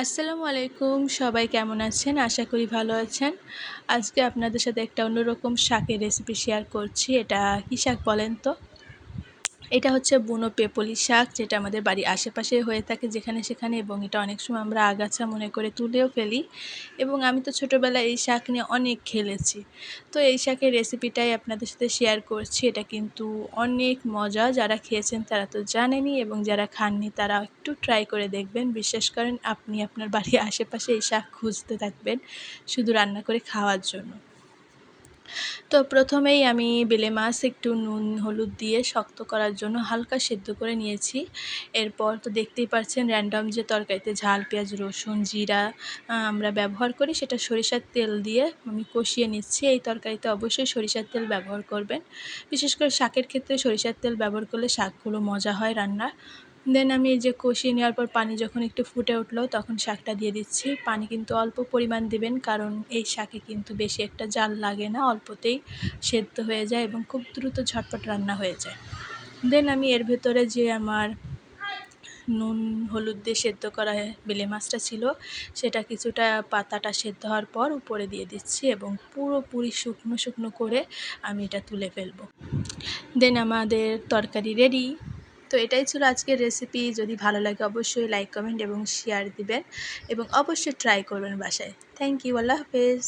আসসালামু আলাইকুম। সবাই কেমন আছেন? আশা করি ভালো আছেন। আজকে আপনাদের সাথে একটা অন্যরকম শাকের রেসিপি শেয়ার করছি। এটা কী শাক বলেন তো? এটা হচ্ছে বুনো পেপলি শাক, যেটা আমাদের বাড়ির আশেপাশে হয়ে থাকে যেখানে সেখানে, এবং এটা অনেক সময় আমরা আগাছা মনে করে তুলেও ফেলি, এবং আমি তো ছোটোবেলায় এই শাক নিয়ে অনেক খেলেছি। তো এই শাকের রেসিপিটাই আপনাদের সাথে শেয়ার করছি। এটা কিন্তু অনেক মজা, যারা খেয়েছেন তারা তো জানেনই, এবং যারা খাননি তারা একটু ট্রাই করে দেখবেন। বিশ্বাস করেন, আপনি আপনার বাড়ির আশেপাশে এই শাক খুঁজতে থাকবেন শুধু রান্না করে খাওয়ার জন্য। তো প্রথমেই আমি বেলে মাছ একটু নুন হলুদ দিয়ে শক্ত করার জন্য হালকা সেদ্ধ করে নিয়েছি। এরপর তো দেখতেই পাচ্ছেন, র্যান্ডম যে তরকারিতে ঝাল, পেঁয়াজ, রসুন, জিরা আমরা ব্যবহার করি, সেটা সরিষার তেল দিয়ে আমি কষিয়ে নিচ্ছি। এই তরকারিতে অবশ্যই সরিষার তেল ব্যবহার করবেন। বিশেষ করে শাকের ক্ষেত্রে সরিষার তেল ব্যবহার করলে শাকগুলো মজা হয় রান্না। দেন আমি এই যে কষিয়ে নেওয়ার পর পানি যখন একটু ফুটে উঠলো, তখন শাকটা দিয়ে দিচ্ছি। পানি কিন্তু অল্প পরিমাণ দিবেন, কারণ এই শাকে কিন্তু বেশি একটা জাল লাগে না, অল্পতেই সেদ্ধ হয়ে যায় এবং খুব দ্রুত ঝটপট রান্না হয়ে যায়। দেন আমি এর ভেতরে যে আমার নুন হলুদ দিয়ে সেদ্ধ করা বেলে মাছটা ছিল, সেটা কিছুটা পাতাটা সেদ্ধ হওয়ার পর উপরে দিয়ে দিচ্ছি, এবং পুরোপুরি শুকনো শুকনো করে আমি এটা তুলে ফেলবো। দেন আমাদের তরকারি রেডি। তো এটাই ছিল আজকের রেসিপি। যদি ভালো লাগে অবশ্যই লাইক, কমেন্ট এবং শেয়ার দিবেন, এবং অবশ্যই ট্রাই করবেন বাসায়। Thank you. আল্লাহ হাফেজ।